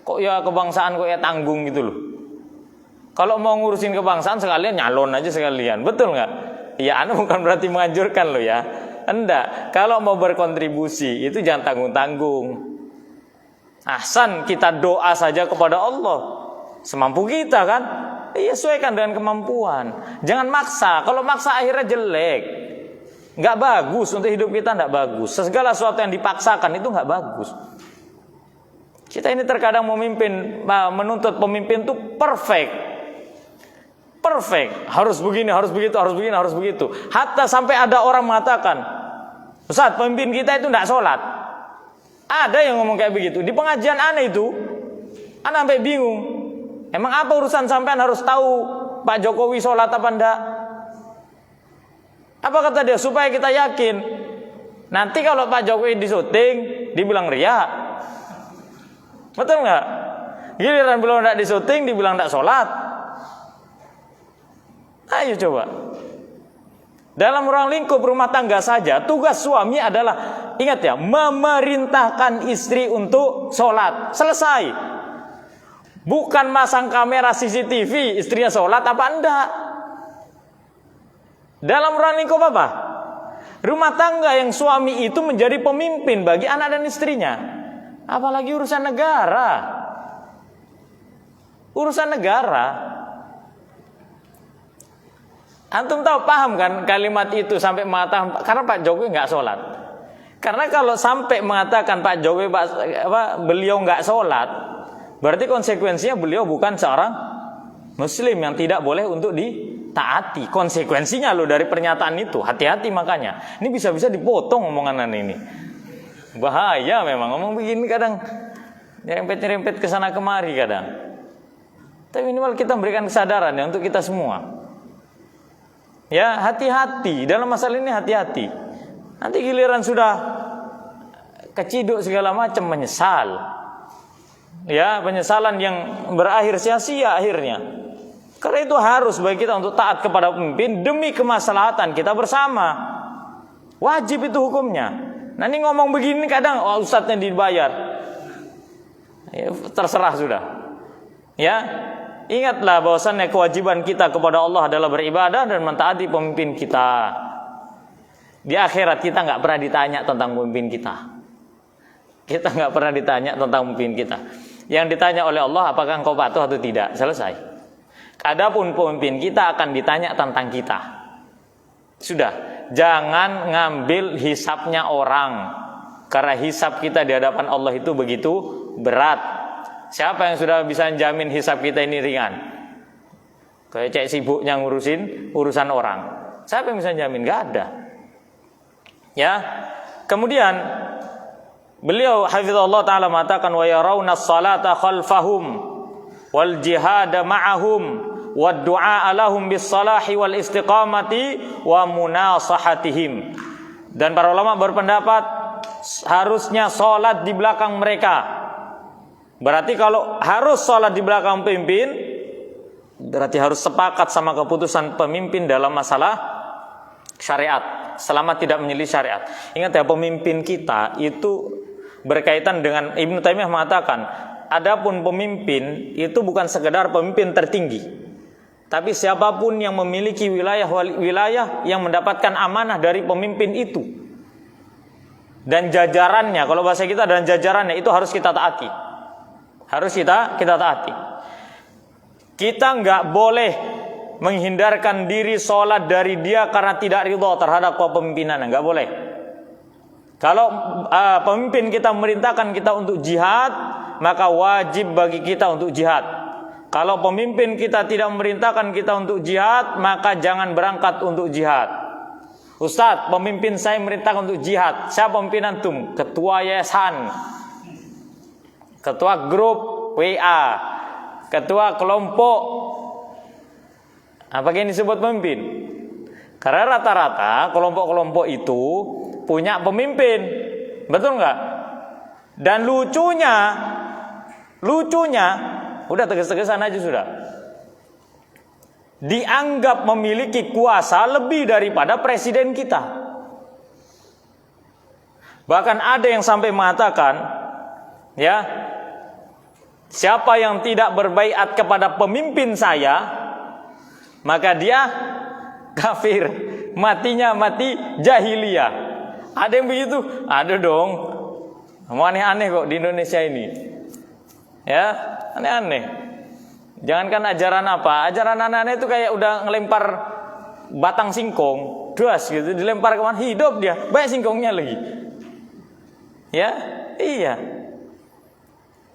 Kok ya kebangsaan kok ya tanggung gitu loh. Kalau mau ngurusin kebangsaan sekalian nyalon aja sekalian, betul nggak? Ya, anu bukan berarti menganjurkan loh ya. Enggak, kalau mau berkontribusi itu jangan tanggung-tanggung. Ahsan, kita doa saja kepada Allah semampu kita kan. Iya, sesuaikan dengan kemampuan. Jangan maksa. Kalau maksa akhirnya jelek, nggak bagus untuk hidup kita, nggak bagus. Segala sesuatu yang dipaksakan itu nggak bagus. Kita ini terkadang memimpin, menuntut pemimpin itu perfect, harus begini, harus begitu, harus begini, harus begitu. Hatta sampai ada orang mengatakan, Ustaz, pemimpin kita itu tidak sholat. Ada yang ngomong kayak begitu di pengajian aneh itu. Ana sampai bingung. Emang apa urusan sampean harus tahu Pak Jokowi sholat apa enggak? Apa kata dia? Supaya kita yakin. Nanti kalau Pak Jokowi disuting, dibilang riya. Betul nggak? Giliran belum enggak disuting, dibilang enggak sholat. Ayo coba. Dalam ruang lingkup rumah tangga saja, tugas suami adalah, ingat ya, memerintahkan istri untuk sholat. Selesai. Bukan masang kamera CCTV, istrinya sholat apa enggak. Dalam ruang lingkup apa? Rumah tangga yang suami itu menjadi pemimpin bagi anak dan istrinya. Apalagi urusan negara. Urusan negara. Antum tahu, paham kan kalimat itu sampai mengatakan karena Pak Jokowi nggak sholat. Karena kalau sampai mengatakan Pak Jokowi beliau nggak sholat, berarti konsekuensinya beliau bukan seorang Muslim yang tidak boleh untuk ditaati. Konsekuensinya loh dari pernyataan itu, hati-hati makanya. Ini bisa-bisa dipotong omongan ini. Bahaya memang ngomong begini kadang nyerempet-nyerempet ke sana kemari kadang. Tapi minimal kita memberikan kesadaran ya untuk kita semua. Ya, hati-hati dalam masalah ini, hati-hati. Nanti giliran sudah keciduk segala macam menyesal. Ya, penyesalan yang berakhir sia-sia akhirnya. Karena itu harus bagi kita untuk taat kepada pemimpin demi kemaslahatan kita bersama. Wajib itu hukumnya. Nah, ini ngomong begini kadang ustadznya dibayar. Ya, terserah sudah. Ya. Ingatlah bahwasannya kewajiban kita kepada Allah adalah beribadah dan mentaati pemimpin kita. Di akhirat kita nggak pernah ditanya tentang pemimpin kita. Kita nggak pernah ditanya tentang pemimpin kita. Yang ditanya oleh Allah, apakah engkau patuh atau tidak? Selesai. Adapun pemimpin kita akan ditanya tentang kita. Sudah, jangan ngambil hisapnya orang. Karena hisap kita di hadapan Allah itu begitu berat. Siapa yang sudah bisa jamin hisab kita ini ringan? Kayak cek sibuknya ngurusin urusan orang. Siapa yang bisa jamin? Gak ada. Ya. Kemudian beliau hafizallahu taala mengatakan wa yarawna as-salata khalfahum wal jihada ma'ahum wad du'a lahum bis salahi wal istiqamati wa munasahatihim. Dan para ulama berpendapat harusnya salat di belakang mereka. Berarti kalau harus sholat di belakang pemimpin, berarti harus sepakat sama keputusan pemimpin dalam masalah syariat, selama tidak menyelisih syariat. Ingat ya, pemimpin kita itu berkaitan dengan, Ibnu Taimiyah mengatakan, adapun pemimpin itu bukan sekedar pemimpin tertinggi, tapi siapapun yang memiliki wilayah yang mendapatkan amanah dari pemimpin itu dan jajarannya, kalau bahasa kita dan jajarannya itu harus kita taati. Harus kita taati. Kita nggak boleh menghindarkan diri sholat dari dia karena tidak ridho terhadap kepemimpinan. Nggak boleh. Kalau pemimpin kita memerintahkan kita untuk jihad, maka wajib bagi kita untuk jihad. Kalau pemimpin kita tidak memerintahkan kita untuk jihad, maka jangan berangkat untuk jihad. Ustadz, pemimpin saya memerintahkan untuk jihad. Siapa pemimpin antum? Ketua yayasan, ketua grup WA, ketua kelompok. Apa yang disebut pemimpin? Karena rata-rata kelompok-kelompok itu punya pemimpin, betul nggak? Dan lucunya, udah tegas-tegasan aja sudah. Dianggap memiliki kuasa lebih daripada presiden kita. Bahkan ada yang sampai mengatakan, ya, siapa yang tidak berbaiat kepada pemimpin saya, maka dia kafir, matinya mati jahiliyah. Ada yang begitu? Ada dong. Aneh-aneh kok di Indonesia ini. Ya, aneh-aneh. Jangankan ajaran apa, ajaran anak-anak itu kayak udah ngelempar batang singkong, das gitu, dilempar kemana, hidup dia, banyak singkongnya lagi. Ya, iya.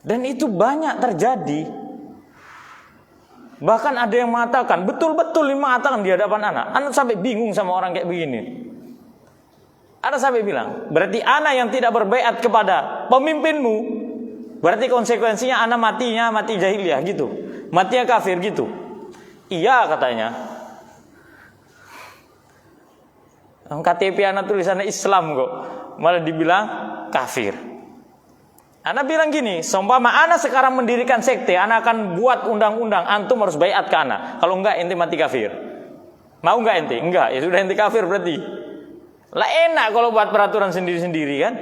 Dan itu banyak terjadi. Bahkan ada yang mengatakan, betul-betul mengatakan di hadapan anak sampai bingung sama orang kayak begini. Anak sampai bilang, berarti anak yang tidak berbaiat kepada pemimpinmu, berarti konsekuensinya anak matinya mati jahiliyah gitu, matinya kafir gitu. Iya katanya. KTP anak tulisannya Islam kok, malah dibilang kafir. Anak bilang gini, seumpama anak sekarang mendirikan sekte, anak akan buat undang-undang, antum harus baiat ke anak. Kalau enggak, ente mati kafir. Mau enggak ente? Enggak, ya sudah ente kafir berarti. Lah enak kalau buat peraturan sendiri-sendiri kan?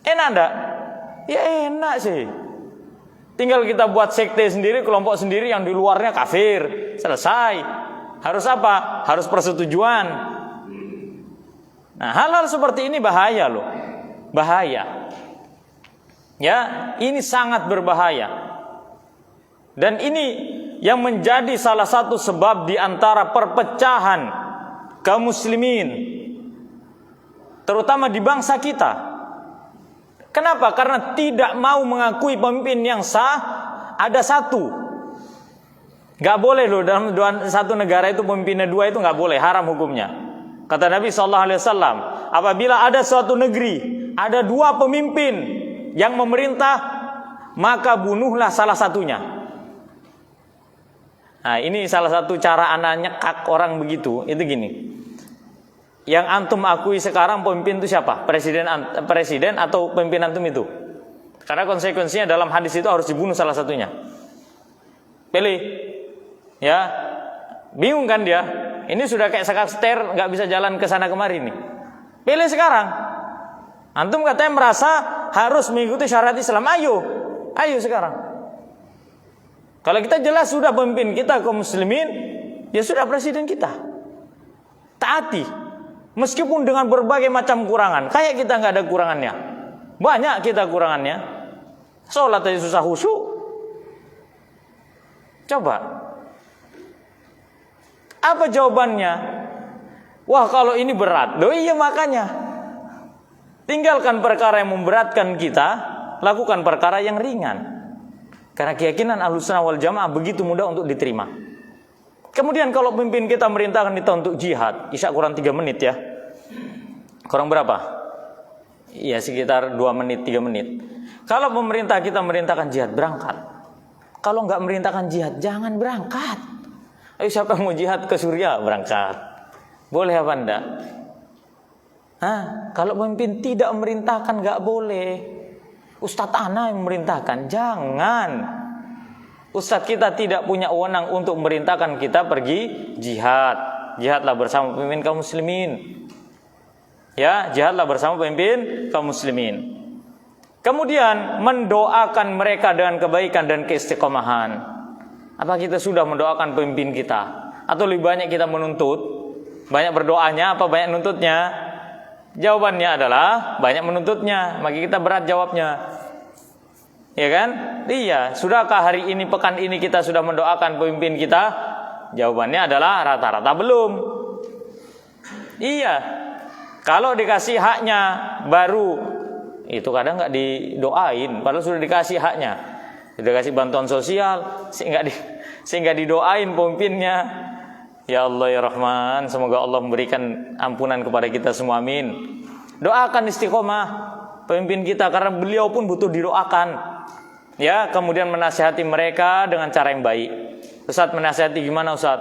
Enak enggak? Ya enak sih. Tinggal kita buat sekte sendiri, kelompok sendiri yang di luarnya kafir. Selesai. Harus apa? Harus persetujuan. Nah, hal-hal seperti ini bahaya loh. Bahaya. Ya, ini sangat berbahaya. Dan ini yang menjadi salah satu sebab di antara perpecahan kaum muslimin, terutama di bangsa kita. Kenapa? Karena tidak mau mengakui pemimpin yang sah. Ada satu. Gak boleh loh dalam satu negara itu pemimpinnya dua, itu gak boleh, haram hukumnya. Kata Nabi SAW, apabila ada suatu negeri ada dua pemimpin yang memerintah, maka bunuhlah salah satunya. Nah, ini salah satu cara anak nyekak orang begitu. Itu gini, yang antum akui sekarang pemimpin itu siapa? Presiden atau pemimpin antum itu? Karena konsekuensinya dalam hadis itu harus dibunuh salah satunya. Pilih. Ya, bingung kan dia? Ini sudah kayak sekakster, nggak bisa jalan ke sana kemari nih. Pilih sekarang. Antum katanya merasa harus mengikuti syariat Islam. Ayo sekarang. Kalau kita jelas sudah pemimpin kita kaum muslimin, ya sudah presiden kita. Taati. Meskipun dengan berbagai macam kurangan. Kayak kita nggak ada kurangannya. Banyak kita kurangannya. Sholat aja susah khusyuk. Coba. Apa jawabannya? Wah, kalau ini berat. Loh iya makanya. Tinggalkan perkara yang memberatkan kita, lakukan perkara yang ringan. Karena keyakinan Ahlussunnah wal Jamaah begitu mudah untuk diterima. Kemudian kalau pemimpin kita merintahkan kita untuk jihad, isya kurang 3 menit ya. Kurang berapa? Ya sekitar 2 menit, 3 menit. Kalau pemerintah kita merintahkan jihad, berangkat. Kalau enggak merintahkan jihad, jangan berangkat. Ayo siapa mau jihad ke Suriah, berangkat. Boleh apa enggak? Kalau pemimpin tidak memerintahkan nggak boleh. Ustadz ana yang memerintahkan, jangan. Ustadz kita tidak punya wewenang untuk memerintahkan kita pergi jihad. Jihadlah bersama pemimpin kaum muslimin. Ya, jihadlah bersama pemimpin kaum muslimin. Kemudian mendoakan mereka dengan kebaikan dan keistiqomahan. Apa kita sudah mendoakan pemimpin kita? Atau lebih banyak kita menuntut? Banyak berdoanya apa banyak nuntutnya? Jawabannya adalah banyak menuntutnya, maka kita berat jawabnya. Ya kan? Iya, sudahkah hari ini, pekan ini kita sudah mendoakan pemimpin kita? Jawabannya adalah rata-rata belum. Iya. Kalau dikasih haknya baru, itu kadang nggak didoain, padahal sudah dikasih haknya. Sudah kasih bantuan sosial, sehingga didoain pemimpinnya. Ya Allah ya Rahman, semoga Allah memberikan ampunan kepada kita semua, amin. Doakan istiqomah pemimpin kita, karena beliau pun butuh didoakan. Ya, kemudian menasihati mereka dengan cara yang baik. Ustaz menasihati gimana Ustaz?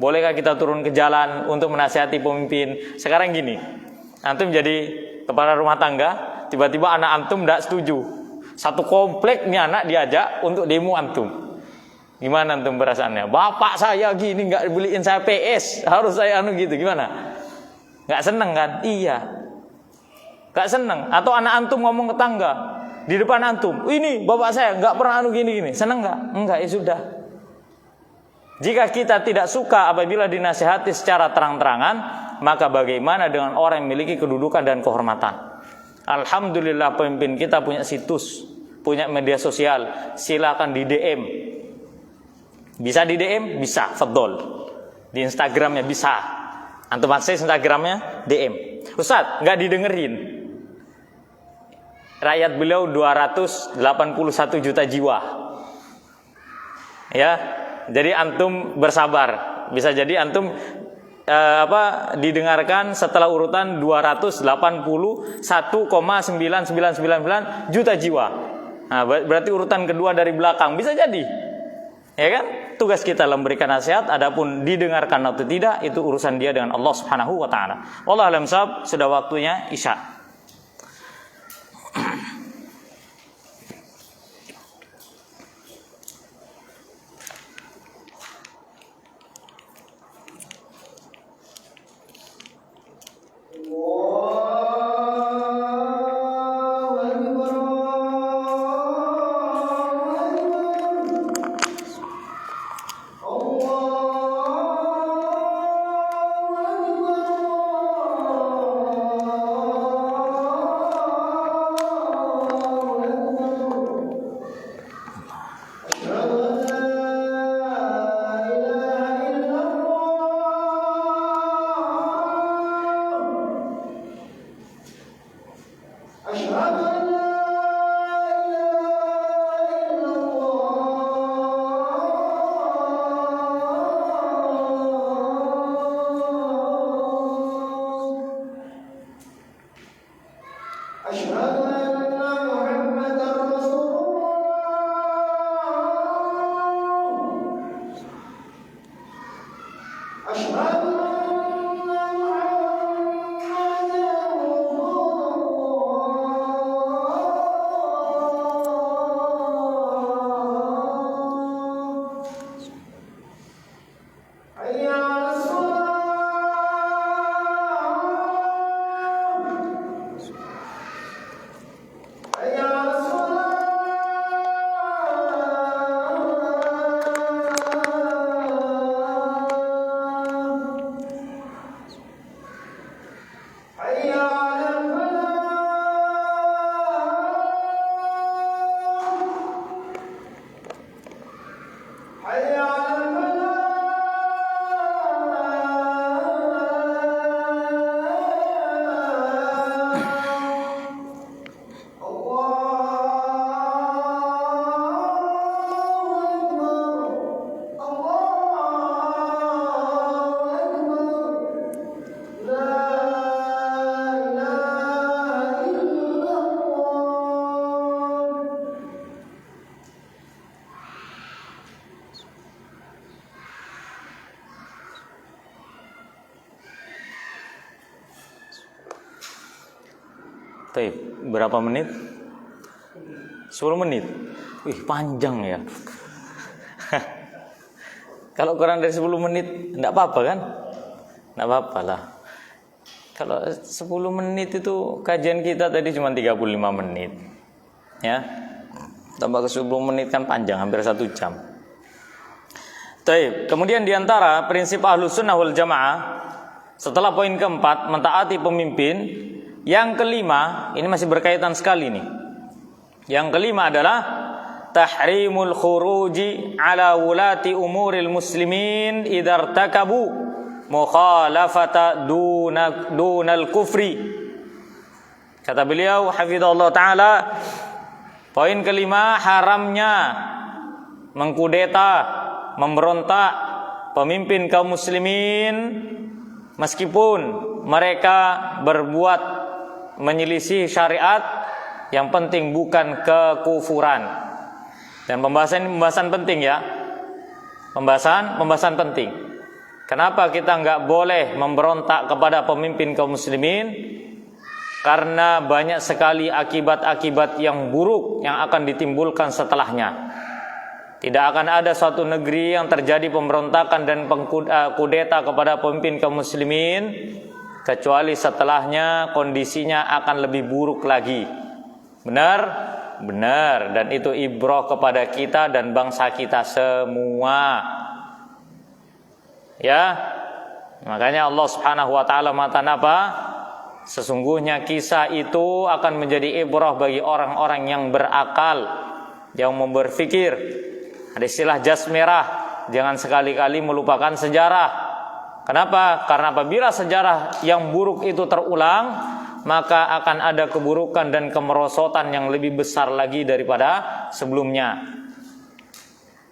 Bolehkah kita turun ke jalan untuk menasihati pemimpin? Sekarang gini, antum jadi kepala rumah tangga, tiba-tiba anak antum tidak setuju. Satu komplek nih anak diajak untuk demo antum. Gimana antum perasaannya? Bapak saya gini, nggak beliin saya PS, harus saya gitu, gimana? Nggak seneng kan? Iya, nggak seneng. Atau anak antum ngomong ke tangga di depan antum, ini bapak saya nggak pernah gini, seneng nggak? Enggak, ya sudah. Jika kita tidak suka apabila dinasihati secara terang-terangan, maka bagaimana dengan orang yang memiliki kedudukan dan kehormatan? Alhamdulillah pemimpin kita punya situs, punya media sosial. Silakan di DM. Bisa di DM? Bisa, fadol. Di Instagramnya bisa. Antum akses Instagramnya, DM. Ustaz, nggak didengerin. Rakyat beliau 281 juta jiwa. Ya, jadi antum bersabar. Bisa jadi antum didengarkan setelah urutan 281,9999 juta jiwa. Nah, berarti urutan kedua dari belakang, bisa jadi. Ya kan? Tugas kita memberikan nasihat, adapun didengarkan atau tidak itu urusan dia dengan Allah Subhanahu wa taala. Wallahu a'lam bishawab. Sudah waktunya Isya. Baik, berapa menit? 10 menit. Wih, panjang ya. Kalau kurang dari 10 menit enggak apa-apa kan? Enggak apa-apa lah. Kalau 10 menit itu kajian kita tadi cuma 35 menit. Ya. Tambah ke 10 menit kan panjang, hampir 1 jam. Baik, kemudian diantara prinsip Ahlus Sunnah wal Jamaah, setelah poin keempat, mentaati pemimpin, yang kelima, ini masih berkaitan sekali nih. Yang kelima adalah tahrimul khuruji ala wulati umuril muslimin idza irtakabu mukhalafata dunal kufri. Kata beliau hafizallahu taala, poin kelima, haramnya mengkudeta, memberontak pemimpin kaum muslimin meskipun mereka berbuat menyelisih syariat, yang penting bukan kekufuran. Dan pembahasan penting ya. Pembahasan penting. Kenapa kita nggak boleh memberontak kepada pemimpin kaum muslimin? Karena banyak sekali akibat-akibat yang buruk yang akan ditimbulkan setelahnya. Tidak akan ada suatu negeri yang terjadi pemberontakan dan kudeta kepada pemimpin kaum muslimin kecuali setelahnya kondisinya akan lebih buruk lagi. Benar? Benar. Dan itu ibrah kepada kita dan bangsa kita semua. Ya, makanya Allah Subhanahu wa taala mengatakan apa? Sesungguhnya kisah itu akan menjadi ibrah bagi orang-orang yang berakal, yang berpikir. Ada istilah jas merah, jangan sekali-kali melupakan sejarah. Kenapa? Karena apabila sejarah yang buruk itu terulang, maka akan ada keburukan dan kemerosotan yang lebih besar lagi daripada sebelumnya.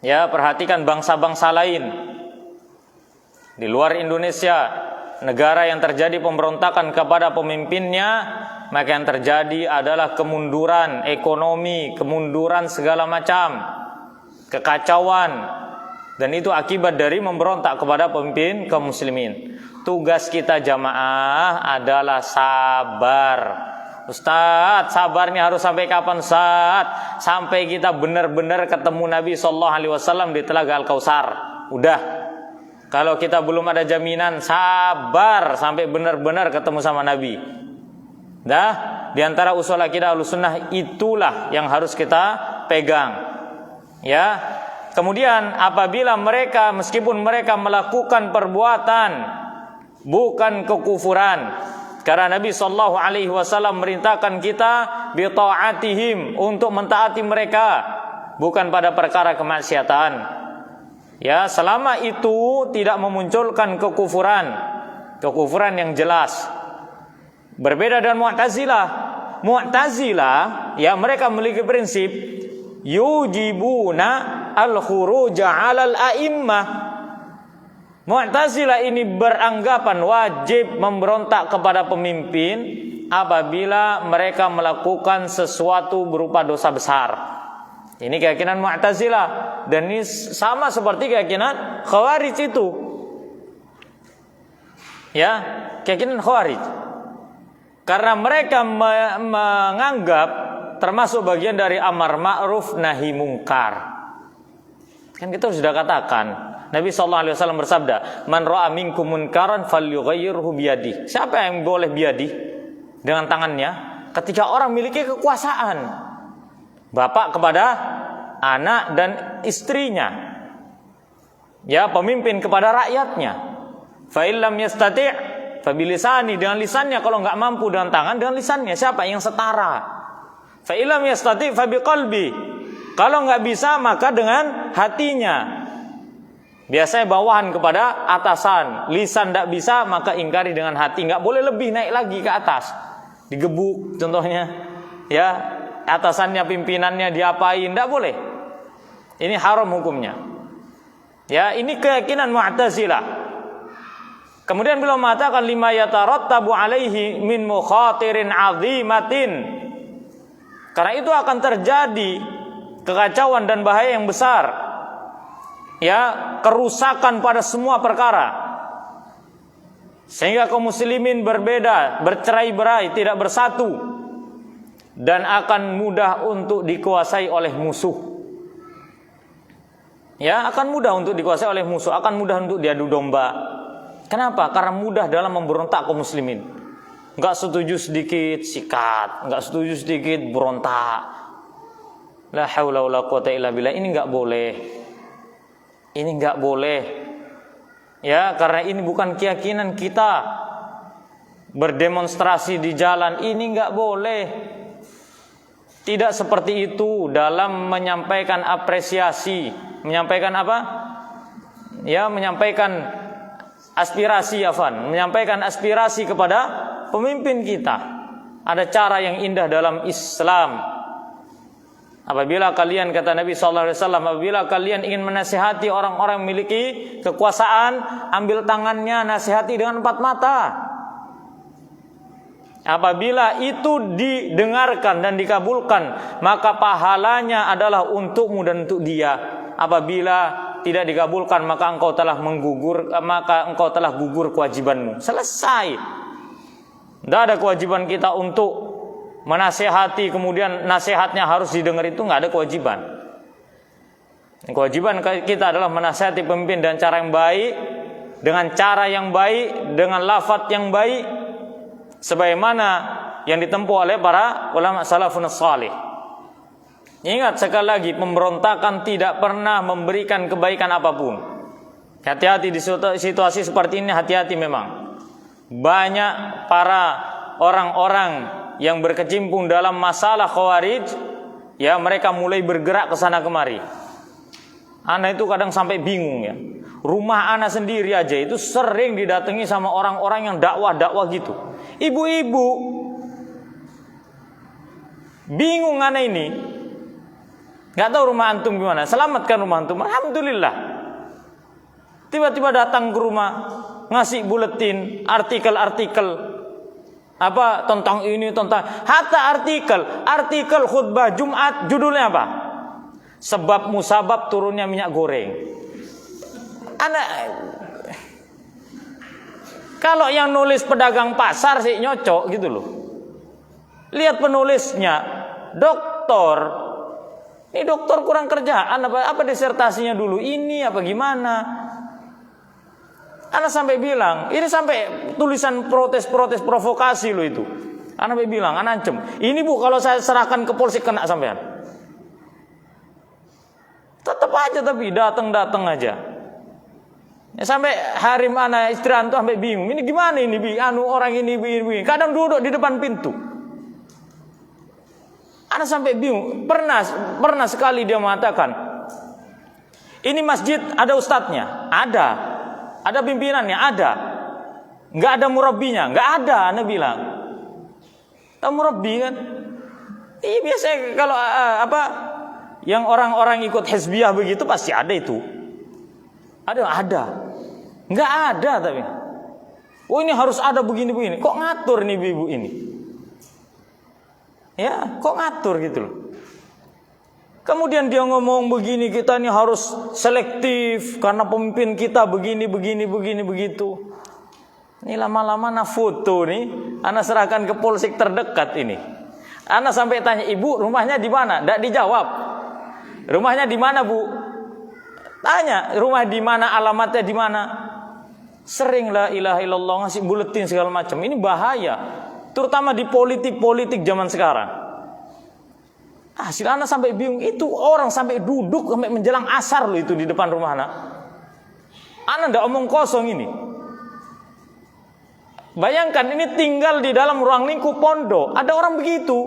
Ya, perhatikan bangsa-bangsa lain di luar Indonesia, negara yang terjadi pemberontakan kepada pemimpinnya, maka yang terjadi adalah kemunduran ekonomi, kemunduran segala macam, kekacauan, dan itu akibat dari memberontak kepada pemimpin kaum muslimin. Tugas kita jamaah adalah sabar. Ustaz, sabarnya harus sampai kapan, Ustaz? Sampai kita benar-benar ketemu Nabi SAW di Telaga Al-Kautsar. Udah. Kalau kita belum ada jaminan, sabar sampai benar-benar ketemu sama Nabi. Dah, di antara usul akidah Ahlussunnah itulah yang harus kita pegang. Ya. Kemudian apabila mereka, meskipun mereka melakukan perbuatan bukan kekufuran, karena Nabi SAW merintahkan kita bi ta'atihim, untuk mentaati mereka, bukan pada perkara kemaksiatan. Ya, selama itu tidak memunculkan kekufuran yang jelas. Berbeda dengan Mu'tazilah. Mu'tazilah, ya, mereka memiliki prinsip yujibuna al-khuruja 'alal a'immah. Mu'tazilah ini beranggapan wajib memberontak kepada pemimpin apabila mereka melakukan sesuatu berupa dosa besar. Ini keyakinan Mu'tazilah, dan ini sama seperti keyakinan Khawarij itu. Ya, keyakinan Khawarij. Karena mereka menganggap termasuk bagian dari amar ma'ruf nahi mungkar. Kan kita sudah katakan, Nabi SAW bersabda, "Man ra'a minkum munkaran falyughayyirhu biyadihi." Siapa yang boleh biyadihi? Dengan tangannya. Ketika orang memiliki kekuasaan, bapak kepada anak dan istrinya, ya, pemimpin kepada rakyatnya. Fa illam yastati' fa bilisani, dengan lisannya. Kalau enggak mampu dengan tangan, dengan lisannya. Siapa yang setara? Fa illam yastati' fa biqalbi, kalau enggak bisa maka dengan hatinya. Biasanya bawahan kepada atasan. Lisan enggak bisa maka ingkari dengan hati. Enggak boleh lebih naik lagi ke atas. Digebuk contohnya, ya, atasannya, pimpinannya diapain, tidak boleh. Ini haram hukumnya. Ya, ini keyakinan Mu'tazilah. Kemudian beliau mengatakan lima yatarattabu alaihi min mukhatirin 'azimatin. Karena itu akan terjadi kekacauan dan bahaya yang besar. Ya, kerusakan pada semua perkara. Sehingga kaum muslimin berbeda, bercerai-berai, tidak bersatu, dan akan mudah untuk dikuasai oleh musuh. Ya, akan mudah untuk dikuasai oleh musuh, akan mudah untuk diadu domba. Kenapa? Karena mudah dalam memberontak kaum muslimin. Enggak setuju sedikit sikat, enggak setuju sedikit berontak. La haula wala quwata illa billah. Ini enggak boleh. Ini enggak boleh. Ya, karena ini bukan keyakinan kita. Berdemonstrasi di jalan ini enggak boleh. Tidak seperti itu dalam menyampaikan apresiasi. Menyampaikan apa? Ya, menyampaikan aspirasi, menyampaikan aspirasi kepada pemimpin kita. Ada cara yang indah dalam Islam. Apabila kalian, kata Nabi SAW, apabila kalian ingin menasihati orang-orang memiliki kekuasaan, ambil tangannya, nasihati dengan 4 mata. Apabila itu didengarkan dan dikabulkan, maka pahalanya adalah untukmu dan untuk dia. Apabila tidak dikabulkan, maka engkau telah gugur kewajibanmu. Selesai. Tidak ada kewajiban kita untuk menasehati, kemudian nasihatnya harus didengar, itu nggak ada kewajiban. Kewajiban kita adalah menasihati pemimpin dengan cara yang baik, dengan cara yang baik, dengan lafaz yang baik, sebagaimana yang ditempuh oleh para ulama salafun salih. Ingat sekali lagi, pemberontakan tidak pernah memberikan kebaikan apapun. Hati-hati di situasi seperti ini, hati-hati memang. Banyak para orang-orang yang berkecimpung dalam masalah khawarij, ya mereka mulai bergerak ke sana kemari. Ana itu kadang sampai bingung ya. Rumah ana sendiri aja itu sering didatangi sama orang-orang yang dakwah-dakwah gitu. Ibu-ibu bingung ana ini. Gak tahu rumah antum gimana. Selamatkan rumah antum. Alhamdulillah. Tiba-tiba datang ke rumah, ngasih buletin, artikel-artikel apa tentang ini, tentang hatta artikel khutbah Jumat, judulnya apa? Sebab musabab turunnya minyak goreng. Kalau yang nulis pedagang pasar sih nyocok gitu loh. Lihat penulisnya, doktor. Ini dokter kurang kerjaan apa disertasinya dulu ini apa gimana? Ana sampai bilang, ini sampai tulisan protes provokasi lo itu. Ana sampai bilang, ana ancam. Ini Bu kalau saya serahkan ke polisi kena sampean. Tetap aja tapi datang aja. Ya, sampai harim ana istri antu sampai bingung. Ini gimana ini orang ini. Kadang duduk di depan pintu. Ana sampai bingung. Pernah sekali dia mengatakan, ini masjid ada ustadznya, ada pimpinannya, ada. Nggak ada murabbinya, nggak ada. Ana bilang, tahu murabbi kan? Iya biasanya kalau yang orang-orang ikut hizbiyah begitu pasti ada itu. Ada. Nggak ada tapi. Oh ini harus ada begini. Kok ngatur nih ibu ini? Ya, kok ngatur gitu loh. Kemudian dia ngomong begini, kita ini harus selektif karena pemimpin kita begini begitu. Ini lama-lama na foto nih, ana serahkan ke polsek terdekat ini. Ana sampai tanya, "Ibu, rumahnya di mana?" Enggak dijawab. "Rumahnya di mana, Bu?" Tanya, "Rumah di mana, alamatnya di mana?" Sering la ilaha illallah ngasih buletin segala macam. Ini bahaya. Terutama di politik zaman sekarang. Hasil anak sampai bingung. Itu orang sampai duduk sampai menjelang asar loh itu di depan rumah anak. Anak ndak omong kosong ini. Bayangkan ini tinggal di dalam ruang lingkup pondok. Ada orang begitu.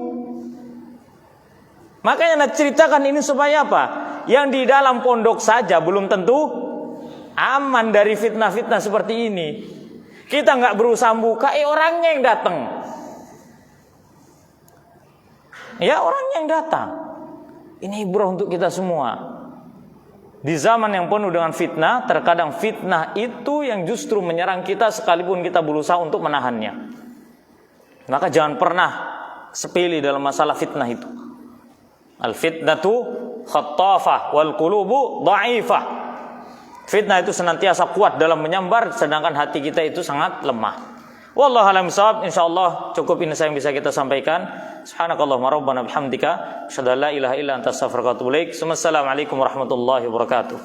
Makanya nak ceritakan ini supaya apa? Yang di dalam pondok saja belum tentu aman dari fitnah-fitnah seperti ini. Kita nggak berusaha buka, orangnya yang datang. Ya orangnya yang datang. Ini ibrah untuk kita semua. Di zaman yang penuh dengan fitnah, terkadang fitnah itu yang justru menyerang kita sekalipun kita berusaha untuk menahannya. Maka jangan pernah sepele dalam masalah fitnah itu. Al-fitnatu khattafah wal qulubu dha'ifah. Fitnah itu senantiasa kuat dalam menyambar, sedangkan hati kita itu sangat lemah. Wallahu a'lam bishawab. Insyaallah cukup ini saya yang bisa kita sampaikan. Subhanakallahumma rabbana bihamdika asyhadu an la ilaha illa anta astaghfiruka wa atubu ilaik. Assalamualaikum warahmatullahi wabarakatuh.